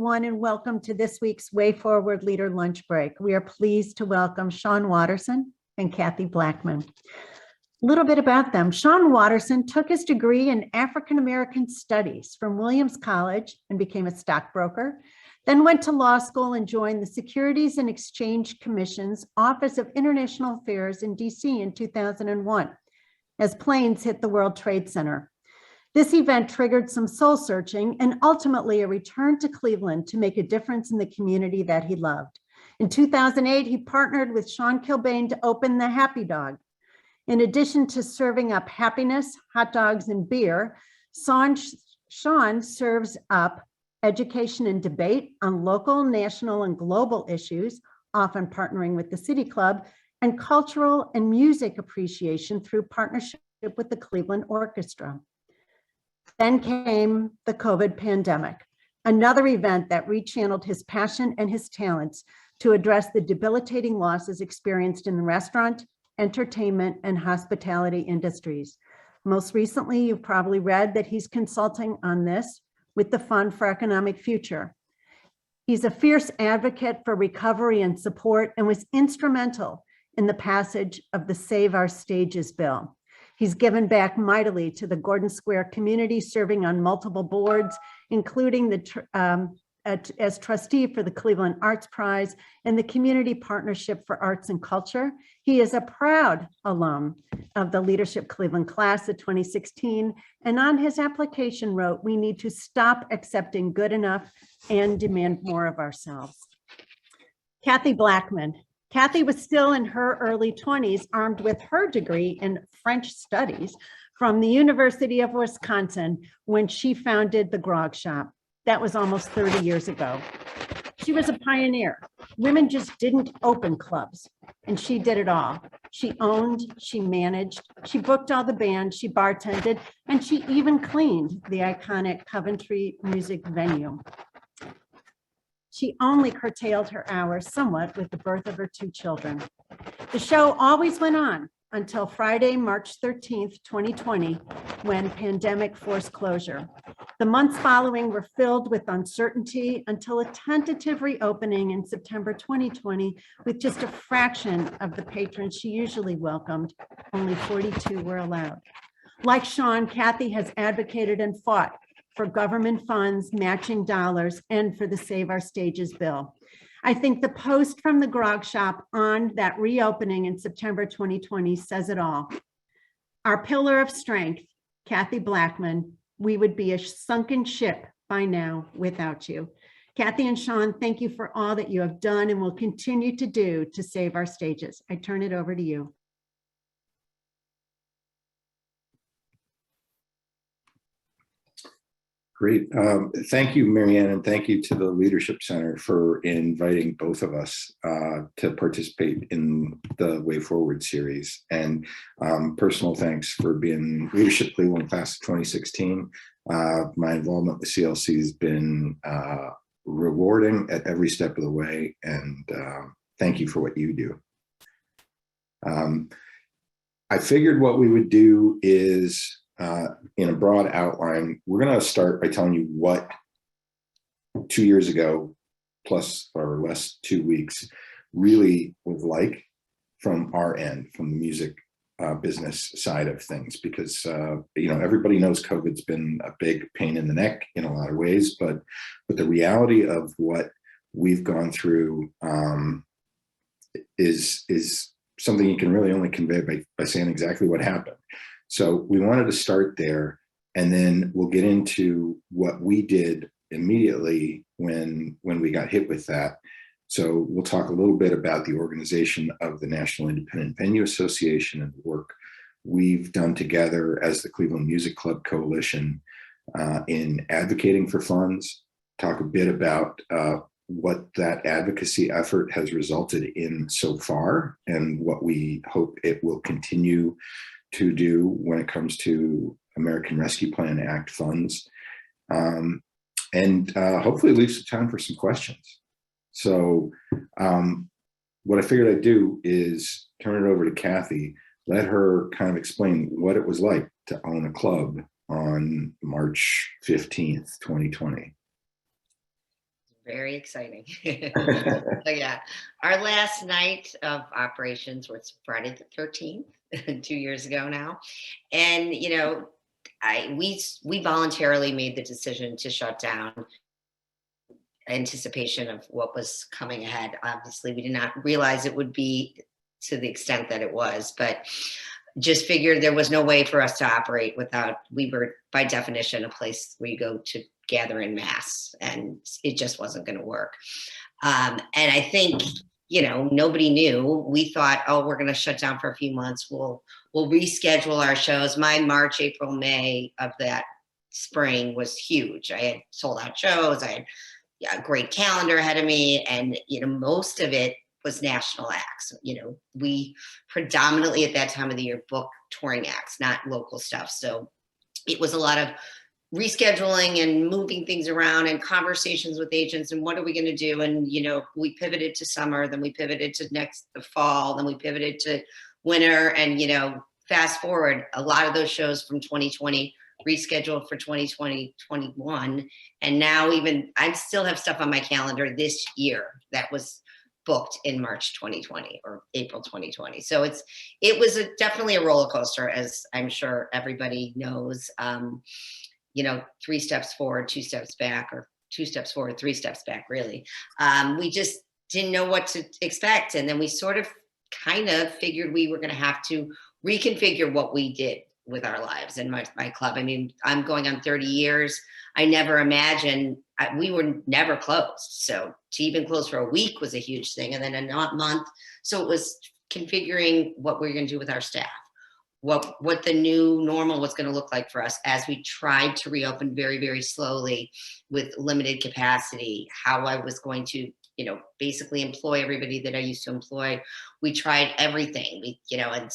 everyone, and welcome to this week's Way Forward Leader Lunch Break. We are pleased to welcome Sean Watterson and Kathy Blackman. A little bit about them. Sean Watterson took his degree in African American Studies from Williams College and became a stockbroker, then went to law school and joined the Securities and Exchange Commission's Office of International Affairs in DC in 2001 as planes hit the World Trade Center. This event triggered some soul searching and ultimately a return to Cleveland to make a difference in the community that he loved. In 2008, he partnered with Sean Kilbane to open the Happy Dog. In addition to serving up happiness, hot dogs, and beer, Sean serves up education and debate on local, national, and global issues, often partnering with the City Club, and cultural and music appreciation through partnership with the Cleveland Orchestra. Then came the COVID pandemic, another event that rechanneled his passion and his talents to address the debilitating losses experienced in the restaurant, entertainment, and hospitality industries. Most recently, you've probably read that he's consulting on this with the Fund for Economic Future. He's a fierce advocate for recovery and support and was instrumental in the passage of the Save Our Stages bill. He's given back mightily to the Gordon Square community, serving on multiple boards, including as trustee for the Cleveland Arts Prize and the Community Partnership for Arts and Culture. He is a proud alum of the Leadership Cleveland class of 2016, and on his application wrote, "We need to stop accepting good enough and demand more of ourselves." Kathy Blackman. Kathy was still in her early 20s, armed with her degree in French studies from the University of Wisconsin when she founded the Grog Shop. That was almost 30 years ago. She was a pioneer. Women just didn't open clubs, and she did it all. She owned, she managed, she booked all the bands, she bartended, and she even cleaned the iconic Coventry music venue. She only curtailed her hours somewhat with the birth of her 2 children. The show always went on until Friday, March 13th, 2020, when pandemic forced closure. The months following were filled with uncertainty until a tentative reopening in September 2020 with just a fraction of the patrons she usually welcomed. Only 42 were allowed. Like Sean, Kathy has advocated and fought for government funds, matching dollars, and for the Save Our Stages bill. I think the post from the Grog Shop on that reopening in September 2020 says it all. Our pillar of strength, Kathy Blackman, we would be a sunken ship by now without you. Kathy and Sean, thank you for all that you have done and will continue to do to save our stages. I turn it over to you. Great. Thank you, Marianne, and thank you to the Leadership Center for inviting both of us to participate in the Way Forward series. And personal thanks for being Leadership Cleveland Class of 2016. My involvement with CLC has been rewarding at every step of the way, and thank you for what you do. I figured what we would do is in a broad outline, we're going to start by telling you what 2 years ago, plus or less 2 weeks, really was like from our end, from the music business side of things, because everybody knows COVID's been a big pain in the neck in a lot of ways, but the reality of what we've gone through is something you can really only convey by saying exactly what happened. So we wanted to start there, and then we'll get into what we did immediately when we got hit with that. So we'll talk a little bit about the organization of the National Independent Venue Association and the work we've done together as the Cleveland Music Club Coalition in advocating for funds, talk a bit about what that advocacy effort has resulted in so far and what we hope it will continue to do when it comes to American Rescue Plan Act funds, and hopefully leave some time for some questions. So what I figured I'd do is turn it over to Kathy, let her kind of explain what it was like to own a club on March 15th, 2020. Very exciting. So yeah, our last night of operations was Friday the 13th, 2 years ago now. And, we voluntarily made the decision to shut down anticipation of what was coming ahead. Obviously, we did not realize it would be to the extent that it was, but just figured there was no way for us to operate without, we were by definition a place where you go to gather in mass, and it just wasn't going to work. And I think, nobody knew. We thought, oh, we're going to shut down for a few months. We'll reschedule our shows. My March, April, May of that spring was huge. I had sold out shows. I had a great calendar ahead of me, and most of it was national acts. We predominantly at that time of the year book touring acts, not local stuff. So it was a lot of rescheduling and moving things around and conversations with agents and what are we going to do. And we pivoted to summer, then we pivoted to the fall, then we pivoted to winter, and fast forward, a lot of those shows from 2020 rescheduled for 2020, 21. And now even I still have stuff on my calendar this year that was booked in March 2020 or April 2020. So it was definitely a roller coaster, as I'm sure everybody knows. 3 steps forward, 2 steps back, or 2 steps forward, 3 steps back, really. We just didn't know what to expect. And then we sort of kind of figured we were going to have to reconfigure what we did with our lives and my club. I mean, I'm going on 30 years. I never imagined, we were never closed. So to even close for a week was a huge thing. And then a month. So it was configuring what we were going to do with our staff, what the new normal was going to look like for us as we tried to reopen very, very slowly with limited capacity, how I was going to, basically employ everybody that I used to employ. We tried everything, and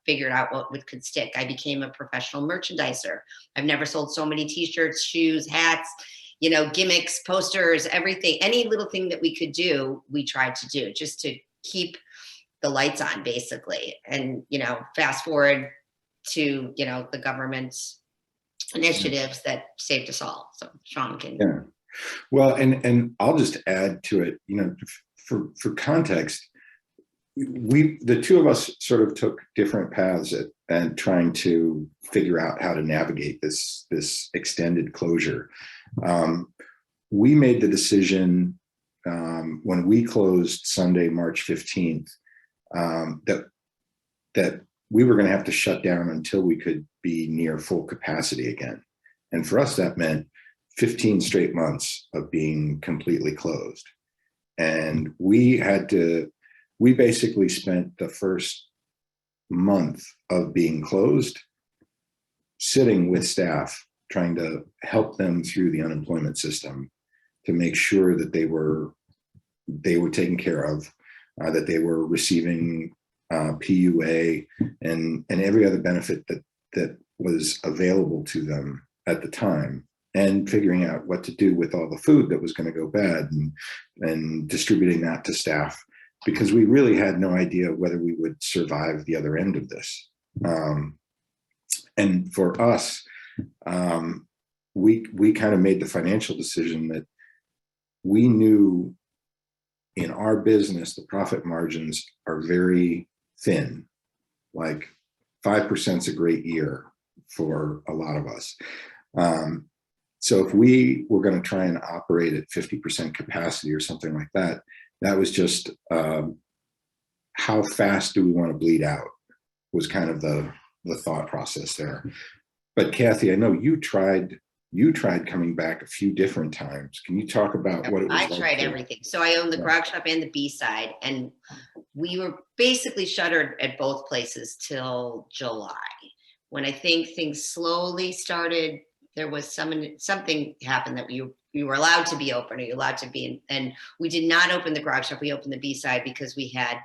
figured out what could stick. I became a professional merchandiser. I've never sold so many t-shirts, shoes, hats, gimmicks, posters, everything, any little thing that we could do, we tried to do just to keep the lights on, basically. And, fast forward to, the government's initiatives that saved us all. So Sean can. Yeah. Well, and I'll just add to it, for context, the two of us sort of took different paths at trying to figure out how to navigate this extended closure. We made the decision when we closed Sunday, March 15th, that we were going to have to shut down until we could be near full capacity again. And for us, that meant 15 straight months of being completely closed. And we basically spent the first month of being closed sitting with staff, trying to help them through the unemployment system to make sure that they were taken care of, that they were receiving PUA and every other benefit that was available to them at the time, and figuring out what to do with all the food that was going to go bad and distributing that to staff, because we really had no idea whether we would survive the other end of this. And for us, we kind of made the financial decision that we knew in our business, the profit margins are very thin, like 5% is a great year for a lot of us. So if we were going to try and operate at 50% capacity or something like that, that was just how fast do we want to bleed out was kind of the thought process there. But Kathy, I know you tried coming back a few different times. Can you talk about what it was? I tried everything. So I owned the Grog shop and the B-side, and we were basically shuttered at both places till July, when I think things slowly started. There was something happened that we were allowed to be open, or you're allowed to be in, and we did not open the Grog shop. We opened the B-side because we had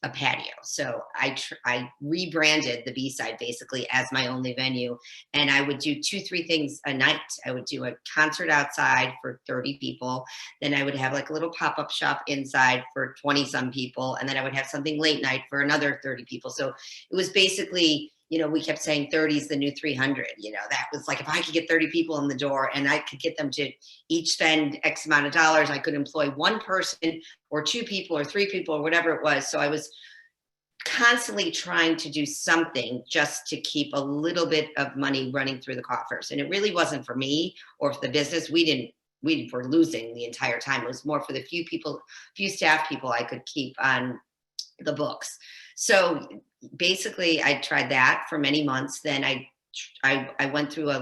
a patio. So I rebranded the B-side basically as my only venue, and I would do 2-3 things a night. I would do a concert outside for 30 people. Then I would have like a little pop-up shop inside for 20 some people. And then I would have something late night for another 30 people. So it was basically we kept saying 30 is the new 300. That was like, if I could get 30 people in the door and I could get them to each spend X amount of dollars, I could employ one person or two people or three people or whatever it was. So I was constantly trying to do something just to keep a little bit of money running through the coffers. And it really wasn't for me or for the business. We were losing the entire time. It was more for the few staff people I could keep on the books. So basically I tried that for many months. Then I went through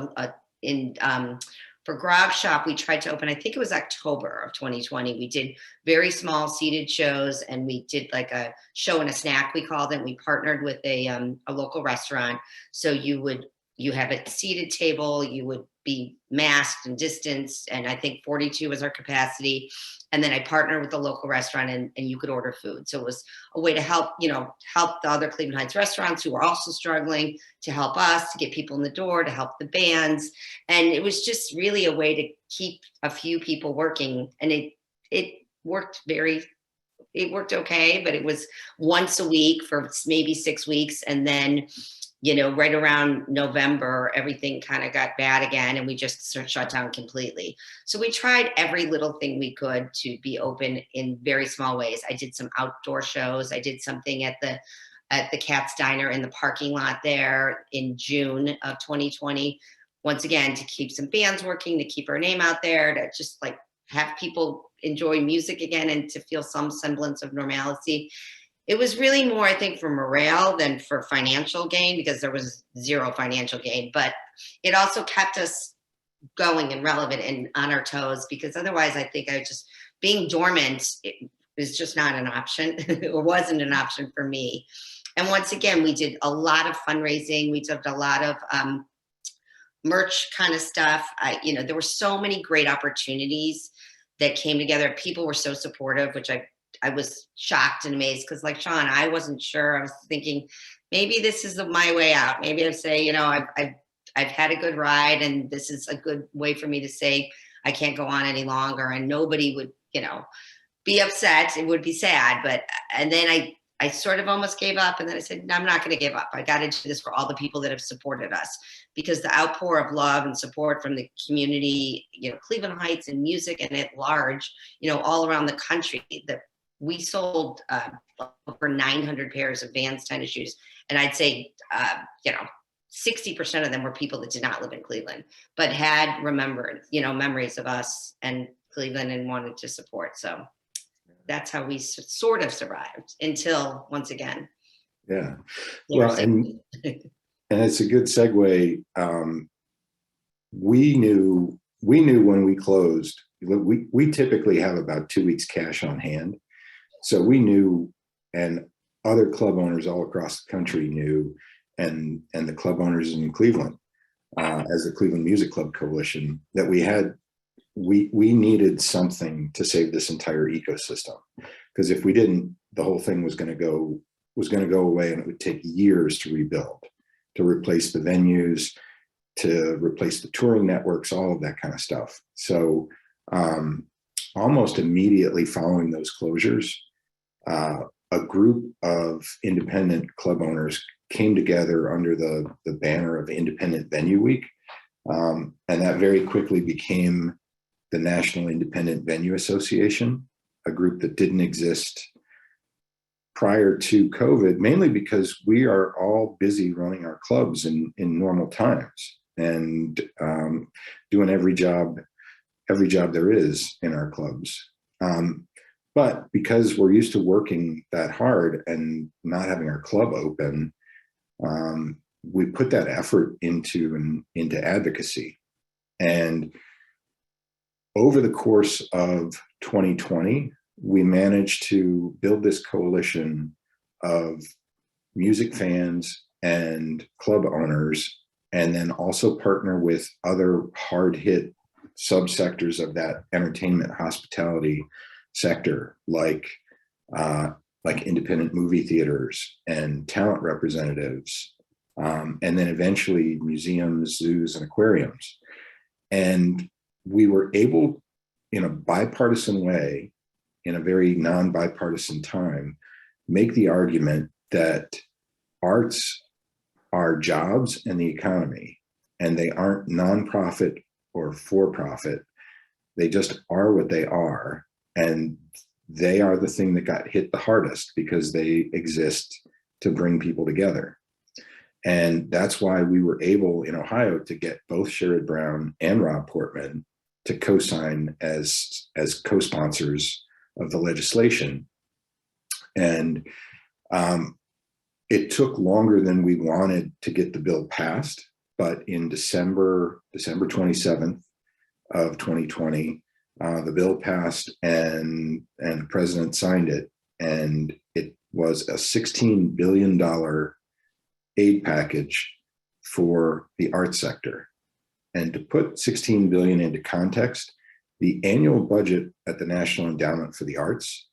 for Grog Shop, we tried to open, I think it was October of 2020. We did very small seated shows, and we did like a show and a snack, we called it. We partnered with a local restaurant. So you have a seated table, you would be masked and distanced, and I think 42 was our capacity. And then I partnered with the local restaurant, and you could order food. So it was a way to help the other Cleveland Heights restaurants who were also struggling, to help us, to get people in the door, to help the bands. And it was just really a way to keep a few people working. And it worked okay, but it was once a week for maybe 6 weeks. And then right around November, everything kind of got bad again, and we just shut down completely. So we tried every little thing we could to be open in very small ways. I did some outdoor shows. I did something at the Cat's Diner in the parking lot there in June of 2020. Once again, to keep some bands working, to keep our name out there, to just like have people enjoy music again and to feel some semblance of normalcy. It was really more, I think, for morale than for financial gain, because there was zero financial gain, but it also kept us going and relevant and on our toes, because otherwise I think being dormant is just not an option. It wasn't an option for me. And once again, we did a lot of fundraising. We did a lot of merch kind of stuff. There were so many great opportunities that came together. People were so supportive, which I was shocked and amazed, because like Sean, I wasn't sure. I was thinking maybe this is my way out. Maybe I'd say, I've had a good ride, and this is a good way for me to say I can't go on any longer, and nobody would, be upset. It would be sad. And then I sort of almost gave up, and then I said, no, I'm not going to give up. I got to do this for all the people that have supported us, because the outpour of love and support from the community, Cleveland Heights and music and at large, all around the country, that we sold over 900 pairs of Vans tennis shoes. And I'd say, 60% of them were people that did not live in Cleveland, but had remembered, memories of us and Cleveland and wanted to support. So that's how we sort of survived until, once again. Yeah. Well, and it's a good segue. We knew when we closed, we typically have about 2 weeks cash on hand. So we knew, and other club owners all across the country knew, and the club owners in Cleveland, as the Cleveland Music Club Coalition, that we needed something to save this entire ecosystem. Because if we didn't, the whole thing was going to go away, and it would take years to rebuild, to replace the venues, to replace the touring networks, all of that kind of stuff. So almost immediately following those closures, a group of independent club owners came together under the banner of Independent Venue Week. And that very quickly became the National Independent Venue Association, a group that didn't exist prior to COVID, mainly because we are all busy running our clubs in normal times, and doing every job there is in our clubs. But because we're used to working that hard and not having our club open, we put that effort into advocacy. And over the course of 2020, we managed to build this coalition of music fans and club owners, and then also partner with other hard-hit subsectors of that entertainment hospitality sector, like independent movie theaters and talent representatives, and then eventually museums, zoos, and aquariums. And we were able, in a bipartisan way, in a very non-bipartisan time, make the argument that arts are jobs and the economy, and they aren't nonprofit or for-profit. They just are what they are, and they are the thing that got hit the hardest because they exist to bring people together. And that's why we were able in Ohio to get both Sherrod Brown and Rob Portman to co-sign as co-sponsors of the legislation. And it took longer than we wanted to get the bill passed, but in December 27th of 2020, the bill passed and the president signed it, and it was a $16 billion aid package for the arts sector. And to put 16 billion into context, the annual budget at the National Endowment for the Arts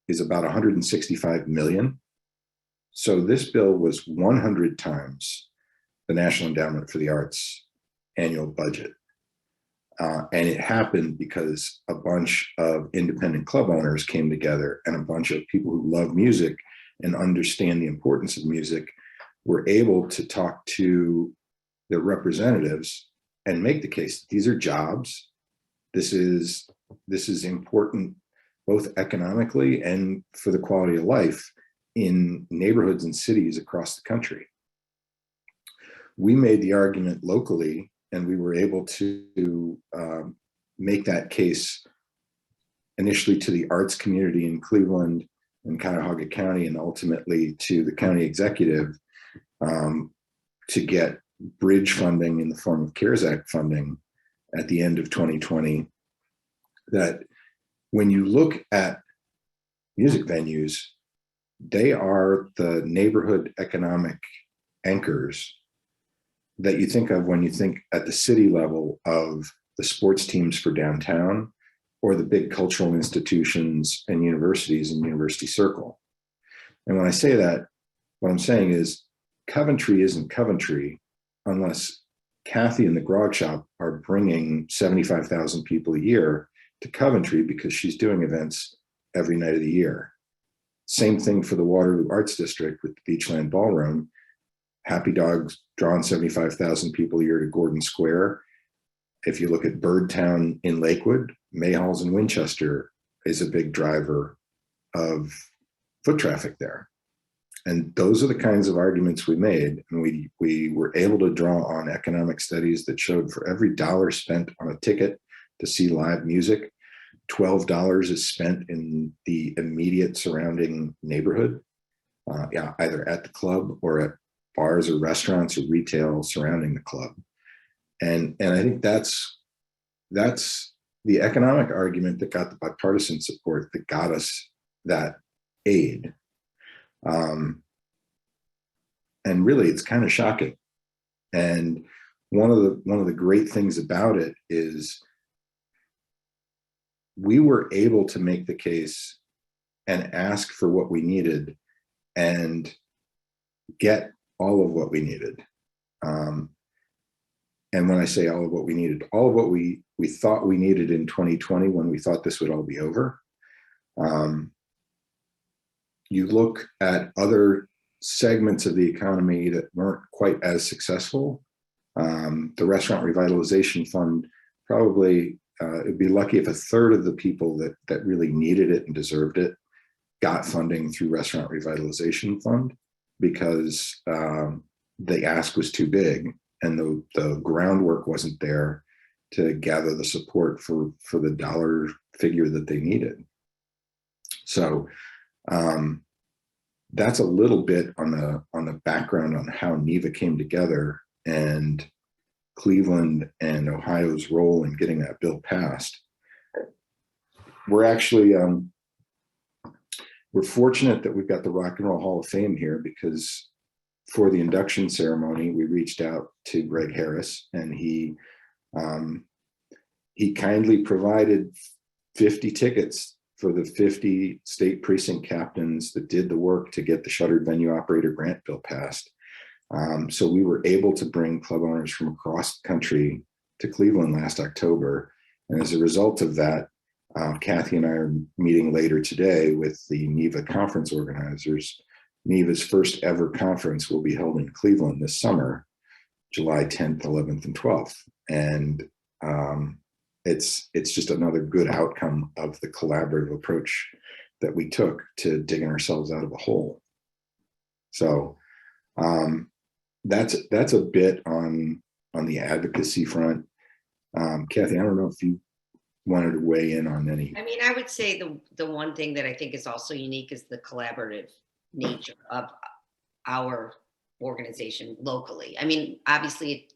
is about 165 million. So this bill was 100 times the National Endowment for the Arts annual budget. And it happened because a bunch of independent club owners came together, and a bunch of people who love music and understand the importance of music were able to talk to their representatives and make the case that these are jobs. This is important both economically and for the quality of life in neighborhoods and cities across the country. We made the argument locally, and we were able to make that case initially to the arts community in Cleveland and Cuyahoga County, and ultimately to the county executive to get bridge funding in the form of CARES Act funding at the end of 2020. That when you look at music venues, they are the neighborhood economic anchors that you think of when you think at the city level of the sports teams for downtown, or the big cultural institutions and universities in University Circle. And when I say that, what I'm saying is Coventry isn't Coventry unless Kathy and the Grog Shop are bringing 75,000 people a year to Coventry because she's doing events every night of the year. Same thing for the Waterloo Arts District with the Beachland Ballroom. Happy Dogs drawing 75,000 people a year to Gordon Square. If you look at Birdtown in Lakewood, Mayhalls in Winchester is a big driver of foot traffic there. And those are the kinds of arguments we made. And we were able to draw on economic studies that showed for every dollar spent on a ticket to see live music, $12 is spent in the immediate surrounding neighborhood, either at the club or at bars or restaurants or retail surrounding the club. And I think that's the economic argument that got the bipartisan support that got us that aid. And really, it's kind of shocking. And one of the great things about it is we were able to make the case and ask for what we needed and get all of what we needed. And when I say all of what we needed, all of what we thought we needed in 2020 when we thought this would all be over. You look at other segments of the economy that weren't quite as successful. The Restaurant Revitalization Fund, probably it'd be lucky if a third of the people that really needed it and deserved it got funding through Restaurant Revitalization Fund, because the ask was too big and the groundwork wasn't there to gather the support for the dollar figure that they needed. So that's a little bit on the background on how NEVA came together and Cleveland and Ohio's role in getting that bill passed. We're actually we're fortunate that we've got the Rock and Roll Hall of Fame here, because for the induction ceremony, we reached out to Greg Harris, and he kindly provided 50 tickets for the 50 state precinct captains that did the work to get the shuttered venue operator grant bill passed. So we were able to bring club owners from across the country to Cleveland last October. And as a result of that, Kathy and I are meeting later today with the NEVA conference organizers NEVA's first ever conference will be held in Cleveland this summer, July 10th, 11th, and 12th. And it's just another good outcome of the collaborative approach that we took to digging ourselves out of a hole. So that's a bit on the advocacy front. Kathy, I don't know if you wanted to weigh in on any. I mean, I would say the one thing that I think is also unique is the collaborative nature of our organization locally. I mean, obviously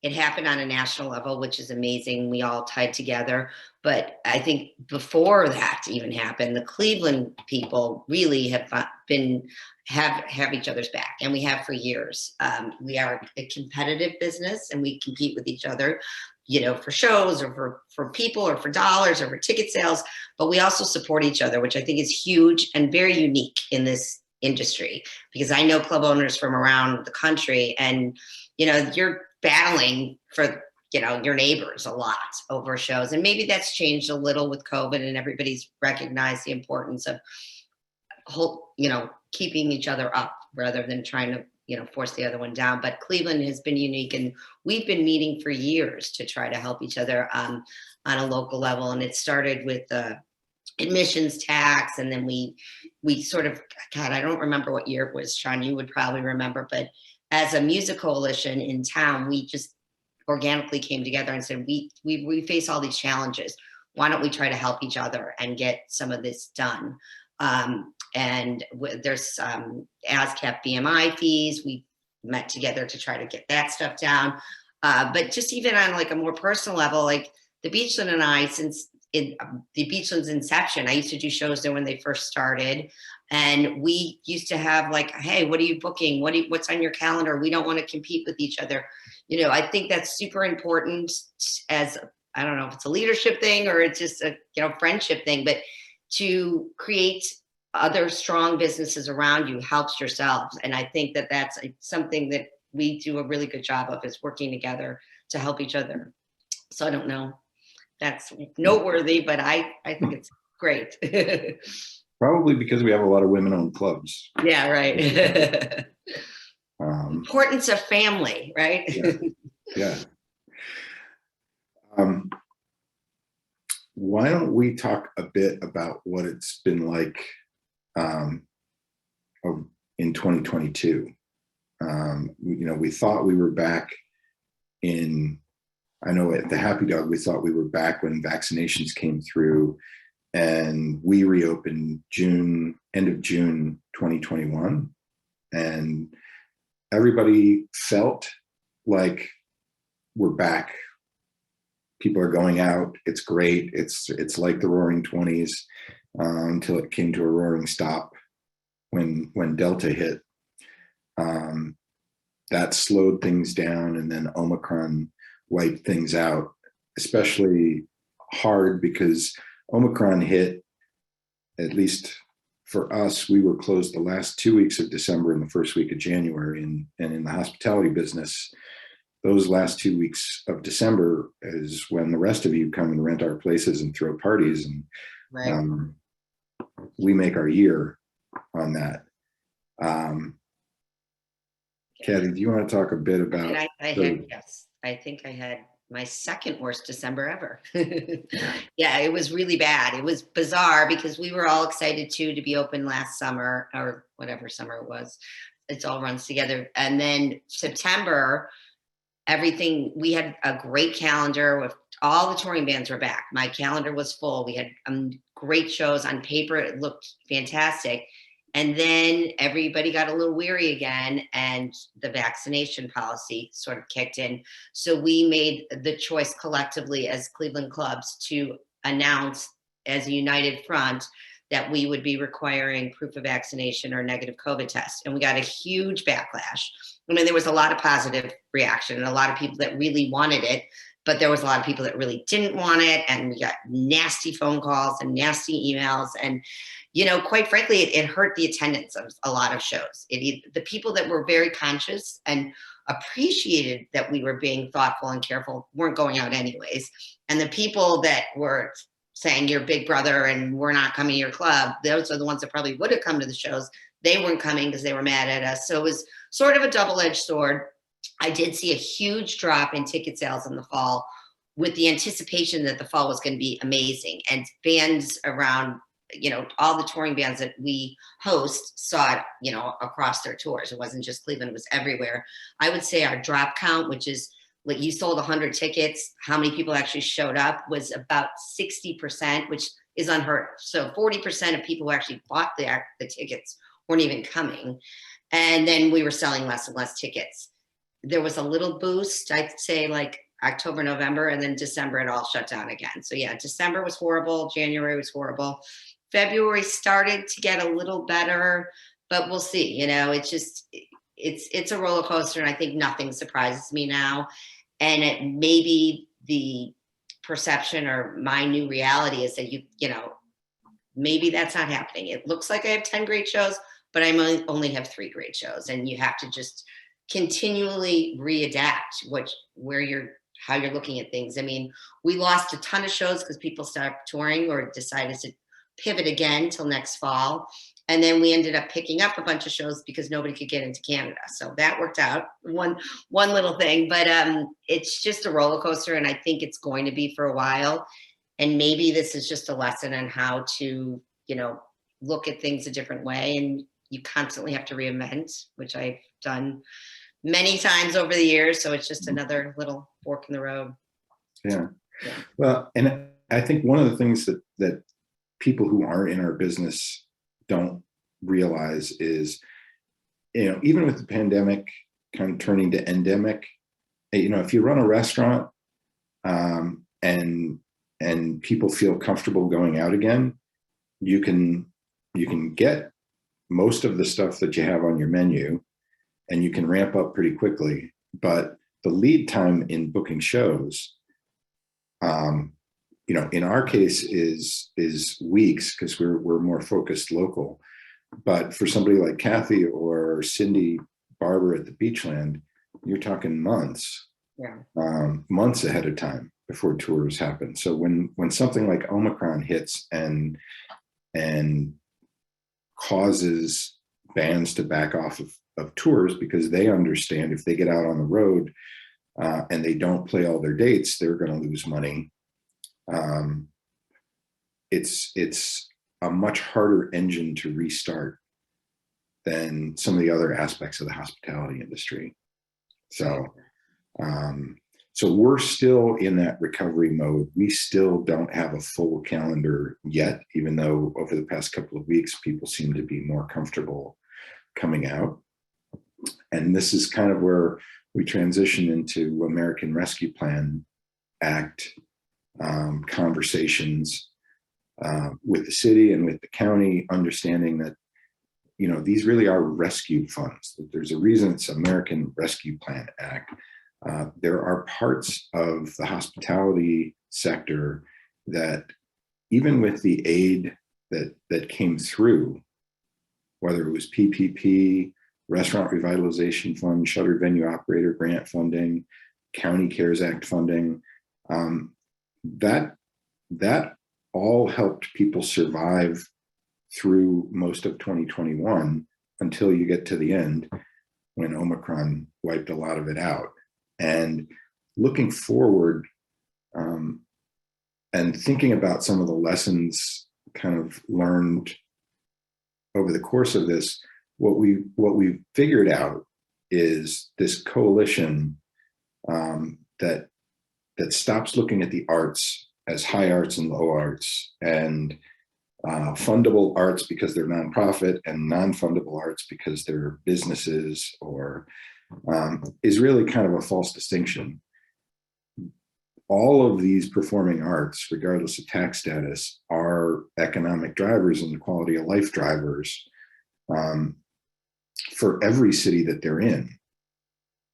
it happened on a national level, which is amazing. We all tied together. But I think before that even happened, the Cleveland people really have each other's back, and we have for years. We are a competitive business, and we compete with each other, you know, for shows or for people or for dollars or for ticket sales. But we also support each other, which I think is huge and very unique in this industry, because I know club owners from around the country, and you know, you're battling for, you know, your neighbors a lot over shows. And maybe that's changed a little with COVID, and everybody's recognized the importance of keeping each other up rather than trying to, you know, force the other one down. But Cleveland has been unique, and we've been meeting for years to try to help each other on a local level. And it started with the admissions tax, and then we sort of, God, I don't remember what year it was, Sean, you would probably remember, but as a music coalition in town, we just organically came together and said, we face all these challenges. Why don't we try to help each other and get some of this done? And there's ASCAP BMI fees. We met together to try to get that stuff down. But just even on like a more personal level, like the Beachland and I, since the Beachland's inception, I used to do shows there when they first started. And we used to have like, hey, what are you booking? What's on your calendar? We don't want to compete with each other. You know, I think that's super important as, I don't know if it's a leadership thing or it's just a, you know, friendship thing, but to create other strong businesses around you helps yourselves. And I think that that's something that we do a really good job of, is working together to help each other. So I don't know, that's noteworthy, but I think it's great. Probably because we have a lot of women-owned clubs. Yeah, right. Importance of family, right? Yeah. Why don't we talk a bit about what it's been like in 2022? You know, we thought we were back I know at the Happy Dog, we thought we were back when vaccinations came through, and we reopened end of June 2021, and everybody felt like we're back. People are going out. It's great. It's like the Roaring 20s until it came to a roaring stop when Delta hit. That slowed things down, and then Omicron wiped things out, especially hard because Omicron hit, at least for us, we were closed the last 2 weeks of December and the first week of January. And in the hospitality business, those last 2 weeks of December is when the rest of you come and rent our places and throw parties. And Right. We make our year on that. Kathy, do you want to talk a bit about? I think I had my second worst December ever. Yeah, it was really bad. It was bizarre because we were all excited to be open last summer, or whatever summer it was. It all runs together. And then September, we had a great calendar with all the touring bands were back. My calendar was full. We had great shows on paper. It looked fantastic. And then everybody got a little weary again, and the vaccination policy sort of kicked in. So we made the choice collectively as Cleveland clubs to announce as a united front that we would be requiring proof of vaccination or negative COVID test. And we got a huge backlash. I mean, there was a lot of positive reaction and a lot of people that really wanted it, but there was a lot of people that really didn't want it. And we got nasty phone calls and nasty emails. And, you know, quite frankly, it hurt the attendance of a lot of shows. The people that were very conscious and appreciated that we were being thoughtful and careful weren't going out anyways. And the people that were saying you're big brother and we're not coming to your club, those are the ones that probably would have come to the shows they weren't coming because they were mad at us. So it was sort of a double-edged sword. I did see a huge drop in ticket sales in the fall with the anticipation that the fall was going to be amazing. And bands around, all the touring bands that we host saw it, across their tours. It wasn't just Cleveland, it was everywhere. I would say our drop count, which is like you sold 100 tickets, how many people actually showed up, was about 60%, which is unheard of. So 40% of people who actually bought the tickets weren't even coming. And then we were selling less and less tickets. There was a little boost, I'd say like October, November, and then December, it all shut down again. So yeah, December was horrible. January was horrible. February started to get a little better, but we'll see. It's just, it's a roller coaster, and I think nothing surprises me now. And it maybe the perception or my new reality is that maybe that's not happening. It looks like I have 10 great shows, but I only have 3 great shows, and you have to just continually readapt how you're looking at things. I mean, we lost a ton of shows because people stopped touring or decided to pivot again till next fall. And then we ended up picking up a bunch of shows because nobody could get into Canada. So that worked out, one little thing, but it's just a roller coaster, and I think it's going to be for a while. And maybe this is just a lesson on how to, look at things a different way. And you constantly have to reinvent, which I've done many times over the years. So it's just another little fork in the road. Yeah. Well, and I think one of the things that people who aren't in our business don't realize is, even with the pandemic kind of turning to endemic, if you run a restaurant and people feel comfortable going out again, you can get most of the stuff that you have on your menu, and you can ramp up pretty quickly. But the lead time in booking shows, in our case is weeks, because we're more focused local. But for somebody like Kathy or Cindy Barber at the Beachland, you're talking months, months ahead of time before tours happen. So when something like Omicron hits and causes bands to back off of tours, because they understand if they get out on the road and they don't play all their dates, they're going to lose money. It's a much harder engine to restart than some of the other aspects of the hospitality industry. So we're still in that recovery mode. We still don't have a full calendar yet, even though over the past couple of weeks, people seem to be more comfortable coming out. And this is kind of where we transition into American Rescue Plan Act conversations with the city and with the county, understanding that, these really are rescue funds. That there's a reason it's American Rescue Plan Act. There are parts of the hospitality sector that, even with the aid that came through, whether it was PPP, Restaurant Revitalization Fund, Shuttered Venue Operator Grant funding, County CARES Act funding, that all helped people survive through most of 2021 until you get to the end, when Omicron wiped a lot of it out. And looking forward and thinking about some of the lessons kind of learned over the course of this, what we figured out is this coalition that stops looking at the arts as high arts and low arts, and fundable arts because they're nonprofit, and non-fundable arts because they're businesses, or is really kind of a false distinction. All of these performing arts, regardless of tax status, are economic drivers and quality of life drivers for every city that they're in.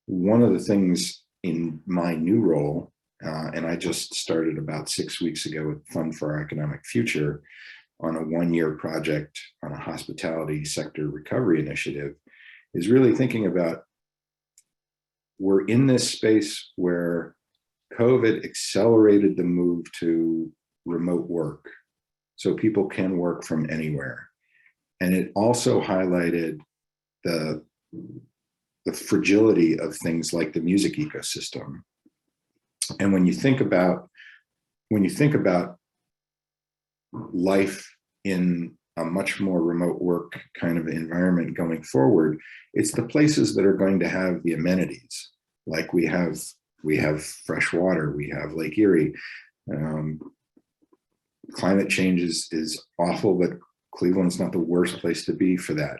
One of the things in my new role, and I just started about 6 weeks ago with Fund for Our Economic Future on a 1-year project on a hospitality sector recovery initiative, is really thinking about, we're in this space where COVID accelerated the move to remote work, so people can work from anywhere. And it also highlighted the fragility of things like the music ecosystem. And when you think about life in a much more remote work kind of environment going forward, it's the places that are going to have the amenities. Like we have fresh water, we have Lake Erie. Climate change is awful, but Cleveland's not the worst place to be for that.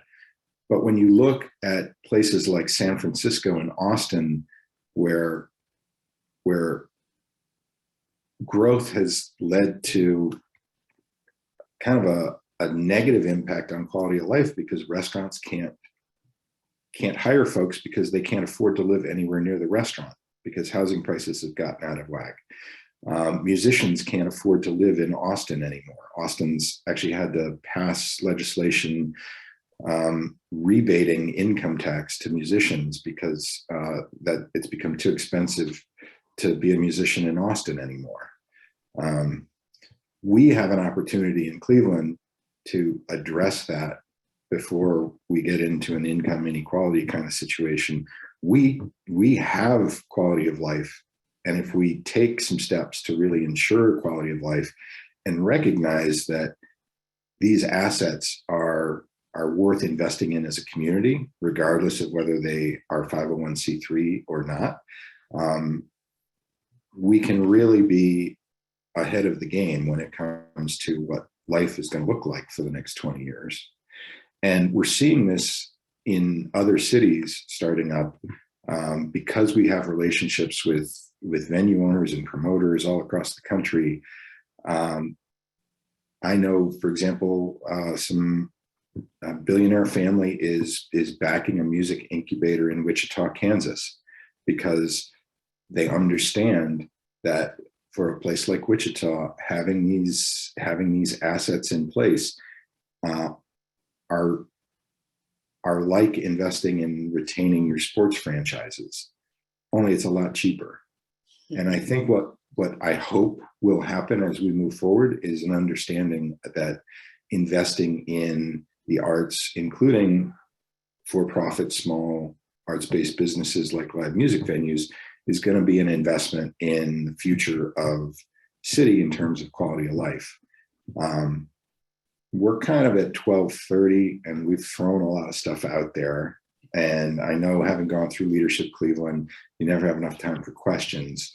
But when you look at places like San Francisco and Austin, where growth has led to kind of a negative impact on quality of life because restaurants can't hire folks because they can't afford to live anywhere near the restaurant because housing prices have gotten out of whack. Musicians can't afford to live in Austin anymore. Austin's actually had to pass legislation rebating income tax to musicians because that it's become too expensive to be a musician in Austin anymore. We have an opportunity in Cleveland to address that before we get into an income inequality kind of situation. We have quality of life. And if we take some steps to really ensure quality of life and recognize that these assets are worth investing in as a community, regardless of whether they are 501c3 or not, we can really be ahead of the game when it comes to what life is going to look like for the next 20 years. And we're seeing this in other cities starting up because we have relationships with venue owners and promoters all across the country. I know, for example, some billionaire family is backing a music incubator in Wichita, Kansas, because they understand that for a place like Wichita, having these assets in place are like investing in retaining your sports franchises, only it's a lot cheaper. And I think what I hope will happen as we move forward is an understanding that investing in the arts, including for-profit, small arts-based businesses like live music venues, is going to be an investment in the future of city in terms of quality of life. We're kind of at 12:30 and we've thrown a lot of stuff out there. And I know, having gone through Leadership Cleveland, you never have enough time for questions.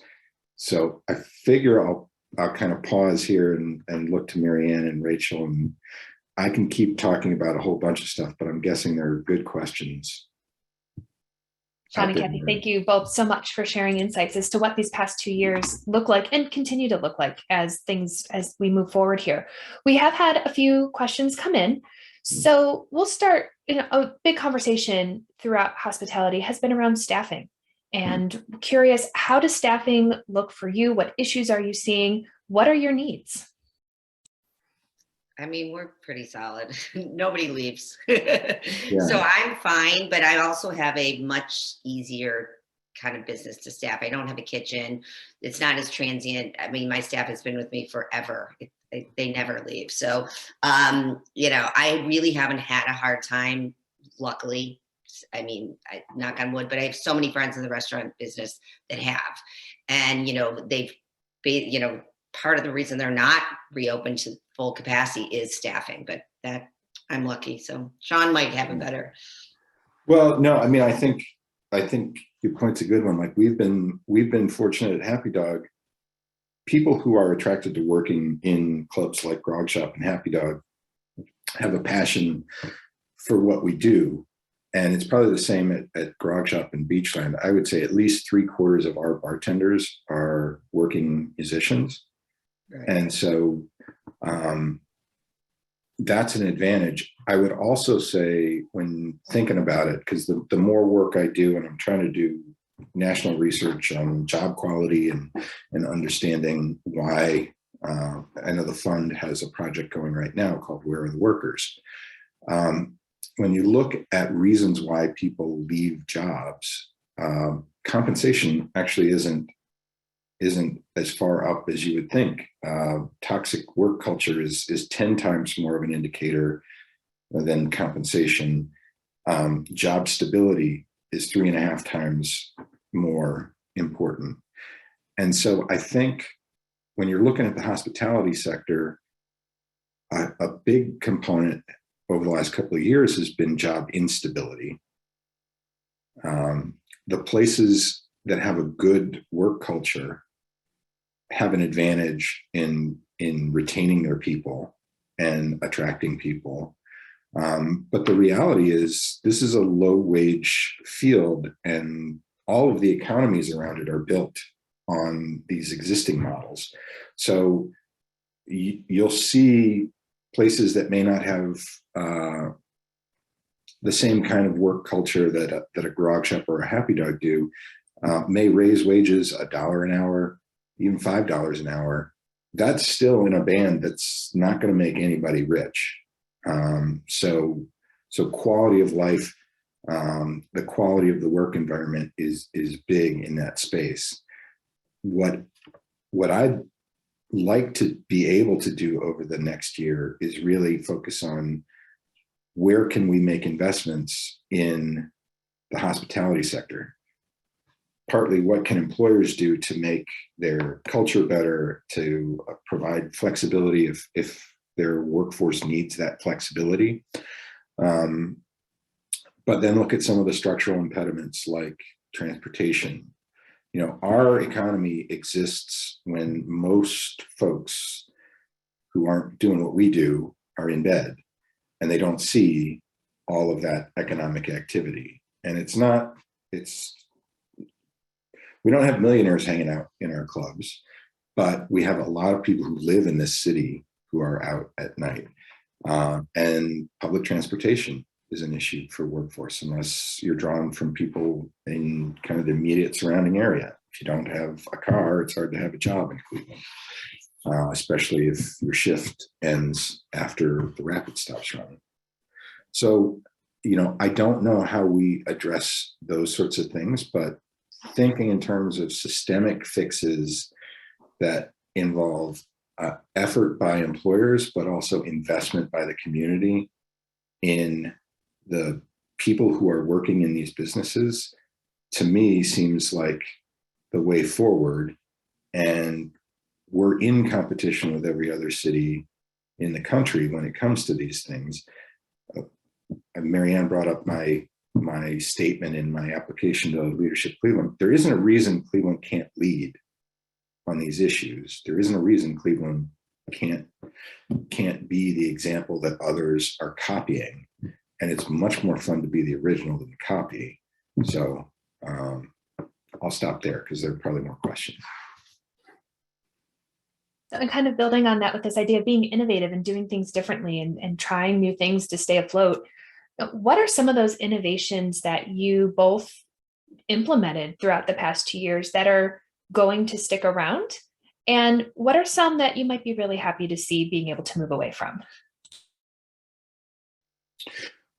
So I figure I'll kind of pause here and look to Marianne and Rachel, and I can keep talking about a whole bunch of stuff, but I'm guessing there are good questions. Sean and Kathy, thank you both so much for sharing insights as to what these past 2 years look like and continue to look like as we move forward here. We have had a few questions come in. So we'll start, a big conversation throughout hospitality has been around staffing. And curious, how does staffing look for you? What issues are you seeing? What are your needs? I mean, we're pretty solid. Nobody leaves. Yeah. So I'm fine, but I also have a much easier kind of business to staff. I don't have a kitchen. It's not as transient. I mean, my staff has been with me forever. They never leave. So, I really haven't had a hard time, luckily. I mean, knock on wood, but I have so many friends in the restaurant business that have. And, they've been, part of the reason they're not reopened to full capacity is staffing, but that I'm lucky. So Sean might have it better. Well, no, I mean, I think your point's a good one. Like we've been fortunate at Happy Dog. People who are attracted to working in clubs like Grog Shop and Happy Dog have a passion for what we do. And it's probably the same at Grog Shop and Beachland. I would say at least 3/4 of our bartenders are working musicians. Right. And so that's an advantage. I would also say, when thinking about it, because the more work I do, and I'm trying to do national research on job quality and understanding why, I know the fund has a project going right now called Where Are the Workers? When you look at reasons why people leave jobs, compensation actually isn't as far up as you would think. Toxic work culture is 10 times more of an indicator than compensation. Job stability is 3.5 times more important. And so I think when you're looking at the hospitality sector, a big component over the last couple of years has been job instability. The places that have a good work culture have an advantage in retaining their people and attracting people. But the reality is this is a low wage field, and all of the economies around it are built on these existing models. So you'll see places that may not have the same kind of work culture that a Grog shop or a Happy Dog do, may raise wages $1 an hour, even $5 an hour. That's still in a band that's not going to make anybody rich. So quality of life, the quality of the work environment is big in that space. What I'd like to be able to do over the next year is really focus on where can we make investments in the hospitality sector. Partly, what can employers do to make their culture better, to provide flexibility if their workforce needs that flexibility. But then look at some of the structural impediments like transportation. You know, our economy exists when most folks who aren't doing what we do are in bed, and they don't see all of that economic activity. And we don't have millionaires hanging out in our clubs, but we have a lot of people who live in this city who are out at night. And public transportation is an issue for workforce unless you're drawn from people in kind of the immediate surrounding area. If you don't have a car, it's hard to have a job in Cleveland, especially if your shift ends after the rapid stops running. So, you know, I don't know how we address those sorts of things, but thinking in terms of systemic fixes that involve effort by employers, but also investment by the community in the people who are working in these businesses, to me seems like the way forward. And we're in competition with every other city in the country when it comes to these things. Marianne brought up my statement in my application to Leadership Cleveland. There isn't a reason Cleveland can't lead on these issues. There isn't a reason Cleveland can't be the example that others are copying. And it's much more fun to be the original than the copy. So I'll stop there because there are probably more questions. And kind of building on that with this idea of being innovative and doing things differently and trying new things to stay afloat. What are some of those innovations that you both implemented throughout the past 2 years that are going to stick around? And what are some that you might be really happy to see being able to move away from?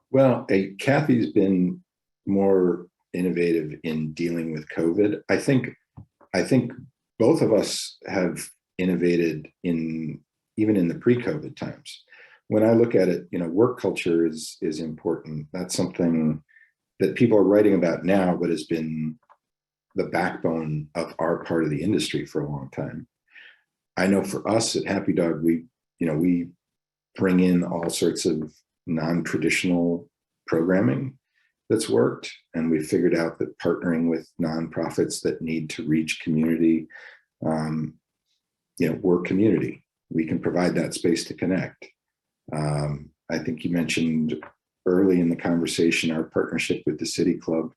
Well, Kathy's been more innovative in dealing with COVID. I think both of us have innovated even in the pre-COVID times. When I look at it, you know, work culture is important. That's something that people are writing about now, but has been the backbone of our part of the industry for a long time. I know for us at Happy Dog, we bring in all sorts of non-traditional programming that's worked, and we figured out that partnering with nonprofits that need to reach community, we're community. We can provide that space to connect. I think you mentioned early in the conversation our partnership with the City Club.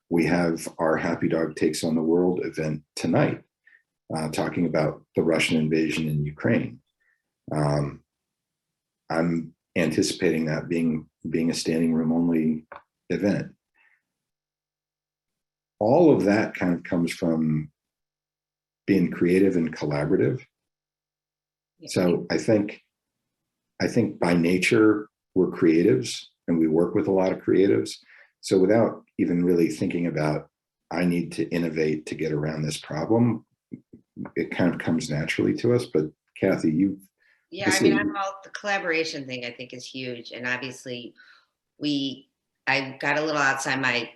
We have our Happy Dog Takes on the World event tonight, talking about the Russian invasion in Ukraine. I'm anticipating that being a standing room only event. All of that kind of comes from being creative and collaborative. So I think by nature we're creatives and we work with a lot of creatives. So without even really thinking about, I need to innovate to get around this problem, it kind of comes naturally to us. But Kathy, Yeah, I mean, the collaboration thing I think is huge. And obviously I got a little outside my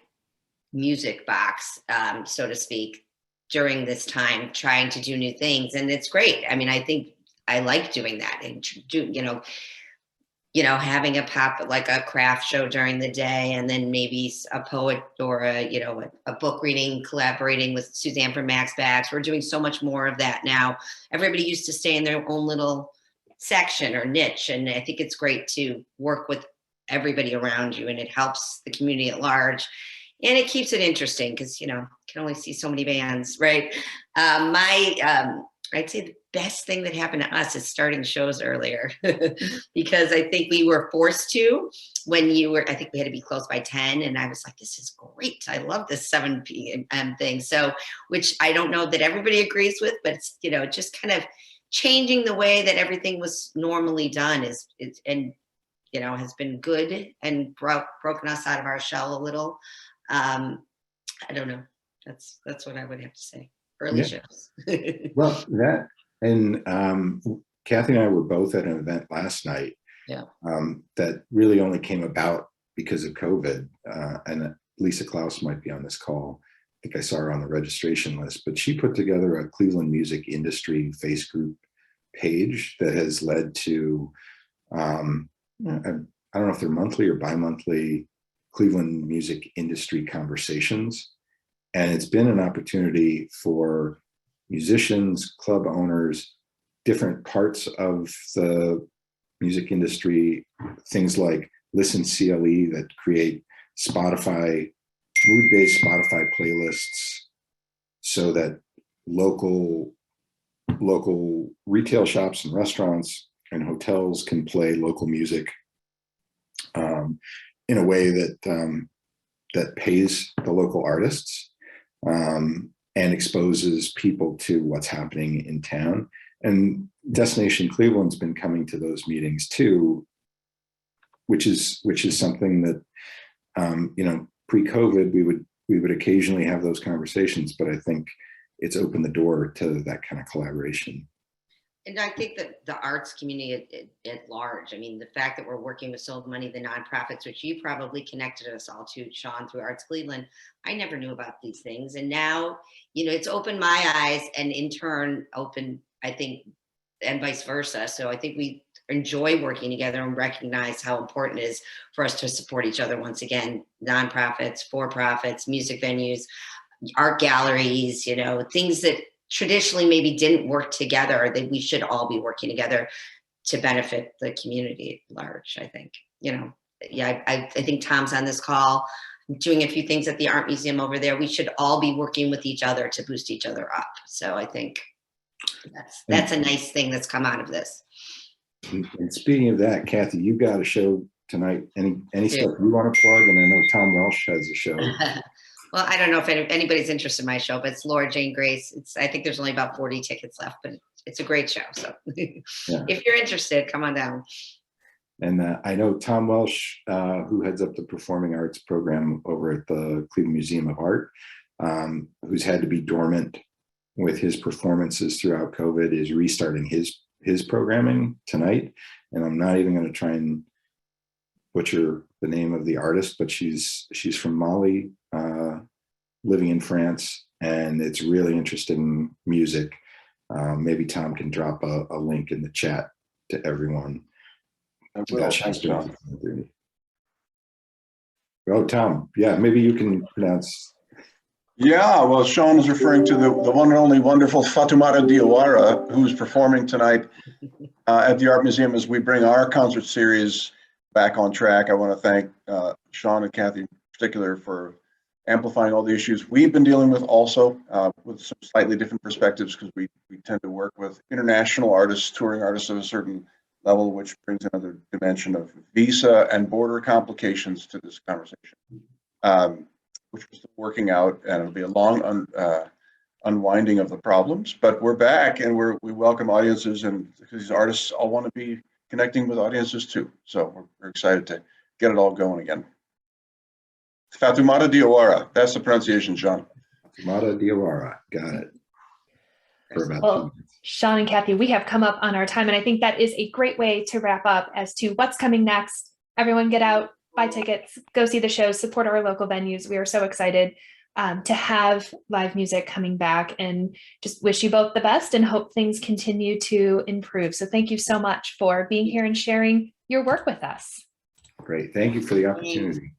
music box, so to speak, during this time, trying to do new things. And it's great. I mean, I think I like doing that and having a like a craft show during the day, and then maybe a poet or a book reading, collaborating with Suzanne from Max Bags. We're doing so much more of that now. Everybody used to stay in their own little section or niche. And I think it's great to work with everybody around you, and it helps the community at large. And it keeps it interesting because, can only see so many bands, right? I'd say the best thing that happened to us is starting shows earlier because I think we were forced to I think we had to be closed by 10. And I was like, this is great. I love this 7 p.m. thing. So, which I don't know that everybody agrees with, but it's, just kind of changing the way that everything was normally done has been good and broken us out of our shell a little. I don't know. That's what I would have to say. Early shows. Well, that and Kathy and I were both at an event last night. Yeah. That really only came about because of COVID. And Lisa Klaus might be on this call. I think I saw her on the registration list, but she put together a Cleveland music industry face group page that has led to I don't know if they're monthly or bi-monthly Cleveland music industry conversations. And it's been an opportunity for musicians, club owners, different parts of the music industry, things like Listen CLE that create mood-based Spotify playlists so that local retail shops and restaurants and hotels can play local music in a way that pays the local artists. And exposes people to what's happening in town. And Destination Cleveland's been coming to those meetings too, which is something that pre-COVID we would occasionally have those conversations, but I think it's opened the door to that kind of collaboration. And I think that the arts community at large, I mean, the fact that we're working with So Money, the nonprofits, which you probably connected us all to, Sean, through Arts Cleveland, I never knew about these things. And now, it's opened my eyes and in turn opened, I think, and vice versa. So I think we enjoy working together and recognize how important it is for us to support each other. Once again, nonprofits, for-profits, music venues, art galleries, things that traditionally maybe didn't work together, that we should all be working together to benefit the community at large. I think, I think Tom's on this call doing a few things at the art museum over there. We should all be working with each other to boost each other up. So I think that's a nice thing that's come out of this. And speaking of that, Kathy, you got a show tonight. Any stuff you want to plug? And I know Tom Welsh has a show. Well, I don't know if anybody's interested in my show, but it's Laura Jane Grace. I think there's only about 40 tickets left, but it's a great show. So if you're interested, come on down. And I know Tom Welsh, who heads up the performing arts program over at the Cleveland Museum of Art, who's had to be dormant with his performances throughout COVID, is restarting his programming tonight. And I'm not even going to try and butcher the name of the artist, but she's from Mali, living in France, and it's really interesting music. Maybe Tom can drop a link in the chat to everyone. Thanks, John. Oh, Tom, yeah, maybe you can pronounce. Yeah, well, Sean is referring to the one and only wonderful Fatoumata Diawara, who's performing tonight at the Art Museum as we bring our concert series back on track. I want to thank Sean and Kathy in particular for amplifying all the issues we've been dealing with also, with some slightly different perspectives, because we tend to work with international artists, touring artists of a certain level, which brings another dimension of visa and border complications to this conversation, which we're still working out, and it'll be a long unwinding of the problems. But we're back, and we welcome audiences, and because these artists all want to be connecting with audiences too. So we're excited to get it all going again. Fatoumata Diawara, that's the pronunciation, John. Fatoumata Diawara, got it. for about Well, 2 minutes. Sean and Kathy, we have come up on our time, and I think that is a great way to wrap up as to what's coming next. Everyone get out, buy tickets, go see the shows, support our local venues. We are so excited to have live music coming back, and just wish you both the best and hope things continue to improve. So thank you so much for being here and sharing your work with us. Great. Thank you for the opportunity.